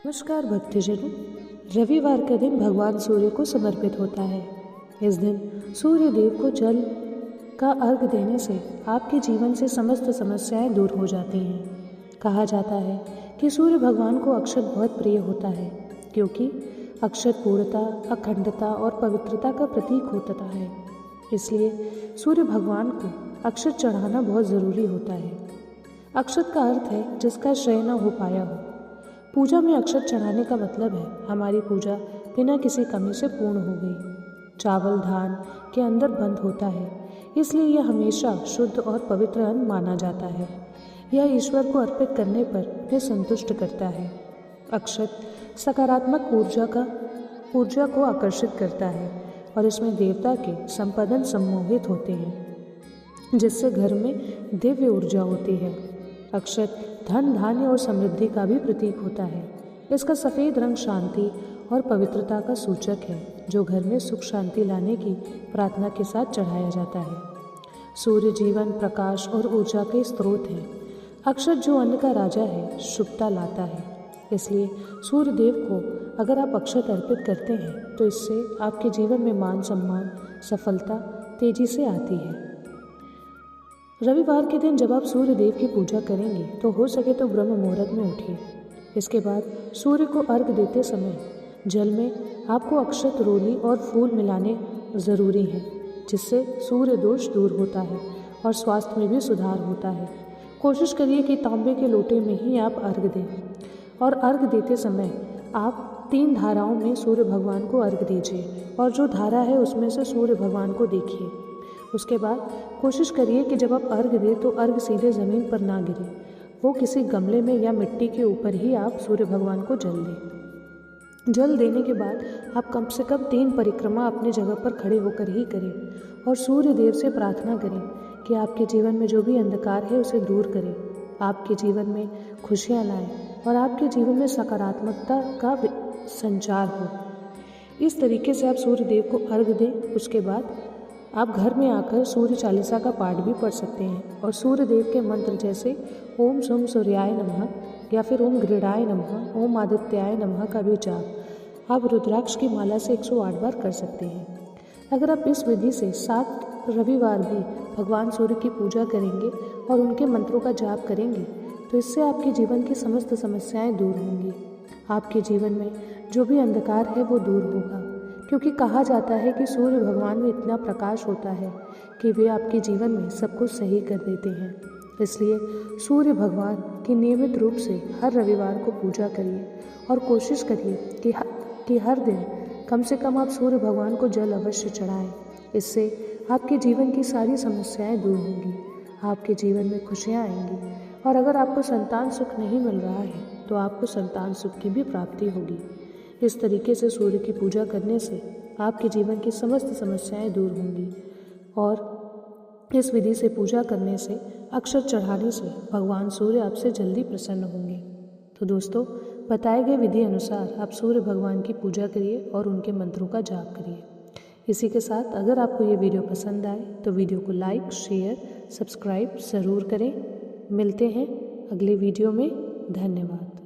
नमस्कार भक्तजनों। रविवार का दिन भगवान सूर्य को समर्पित होता है। इस दिन सूर्य देव को जल का अर्घ देने से आपके जीवन से समस्त समस्याएं दूर हो जाती हैं। कहा जाता है कि सूर्य भगवान को अक्षत बहुत प्रिय होता है, क्योंकि अक्षत पूर्णता, अखंडता और पवित्रता का प्रतीक होता है। इसलिए सूर्य भगवान को अक्षत चढ़ाना बहुत ज़रूरी होता है। अक्षत का अर्थ है जिसका क्षय न हो पाया हो। पूजा में अक्षत चढ़ाने का मतलब है हमारी पूजा बिना किसी कमी से पूर्ण हो गई। चावल धान के अंदर बंद होता है, इसलिए यह हमेशा शुद्ध और पवित्र अन्न माना जाता है। यह ईश्वर को अर्पित करने पर उन्हें संतुष्ट करता है। अक्षत सकारात्मक ऊर्जा को आकर्षित करता है और इसमें देवता के संपादन सम्मोहित होते हैं, जिससे घर में दिव्य ऊर्जा होती है। अक्षत धन, धान्य और समृद्धि का भी प्रतीक होता है। इसका सफ़ेद रंग शांति और पवित्रता का सूचक है, जो घर में सुख शांति लाने की प्रार्थना के साथ चढ़ाया जाता है। सूर्य जीवन, प्रकाश और ऊर्जा के स्रोत है। अक्षत जो अन्न का राजा है, शुभता लाता है। इसलिए सूर्य देव को अगर आप अक्षत अर्पित करते हैं तो इससे आपके जीवन में मान सम्मान, सफलता तेजी से आती है। रविवार के दिन जब आप सूर्य देव की पूजा करेंगे तो हो सके तो ब्रह्म मुहूर्त में उठिए। इसके बाद सूर्य को अर्घ देते समय जल में आपको अक्षत, रोली और फूल मिलाने ज़रूरी हैं, जिससे सूर्य दोष दूर होता है और स्वास्थ्य में भी सुधार होता है। कोशिश करिए कि तांबे के लोटे में ही आप अर्घ दें और अर्घ देते समय आप 3 धाराओं में सूर्य भगवान को अर्घ दीजिए और जो धारा है उसमें से सूर्य भगवान को देखिए। उसके बाद कोशिश करिए कि जब आप अर्घ दें तो अर्घ सीधे ज़मीन पर ना गिरे, वो किसी गमले में या मिट्टी के ऊपर ही आप सूर्य भगवान को जल दें। जल देने के बाद आप कम से कम 3 परिक्रमा अपनी जगह पर खड़े होकर ही करें और सूर्य देव से प्रार्थना करें कि आपके जीवन में जो भी अंधकार है उसे दूर करें, आपके जीवन में खुशियाँ लाएं और आपके जीवन में सकारात्मकता का संचार हो। इस तरीके से आप सूर्य देव को अर्घ दें। उसके बाद आप घर में आकर सूर्य चालीसा का पाठ भी पढ़ सकते हैं और सूर्य देव के मंत्र जैसे ओम सोम सूर्याय नमः या फिर ओम गृडाय नमः, ओम आदित्याय नमः का भी जाप आप रुद्राक्ष की माला से 108 बार कर सकते हैं। अगर आप इस विधि से 7 रविवार भी भगवान सूर्य की पूजा करेंगे और उनके मंत्रों का जाप करेंगे तो इससे आपके जीवन की समस्त समस्याएं दूर होंगी। आपके जीवन में जो भी अंधकार है वो दूर होगा, क्योंकि कहा जाता है कि सूर्य भगवान में इतना प्रकाश होता है कि वे आपके जीवन में सब कुछ सही कर देते हैं। इसलिए सूर्य भगवान की नियमित रूप से हर रविवार को पूजा करिए और कोशिश करिए कि हर दिन कम से कम आप सूर्य भगवान को जल अवश्य चढ़ाएं। इससे आपके जीवन की सारी समस्याएं दूर होंगी, आपके जीवन में खुशियाँ आएंगी और अगर आपको संतान सुख नहीं मिल रहा है तो आपको संतान सुख की भी प्राप्ति होगी। इस तरीके से सूर्य की पूजा करने से आपके जीवन की समस्त समस्याएं दूर होंगी और इस विधि से पूजा करने से, अक्षत चढ़ाने से भगवान सूर्य आपसे जल्दी प्रसन्न होंगे। तो दोस्तों, बताए गए विधि अनुसार आप सूर्य भगवान की पूजा करिए और उनके मंत्रों का जाप करिए। इसी के साथ अगर आपको ये वीडियो पसंद आए तो वीडियो को लाइक, शेयर, सब्सक्राइब ज़रूर करें। मिलते हैं अगले वीडियो में। धन्यवाद।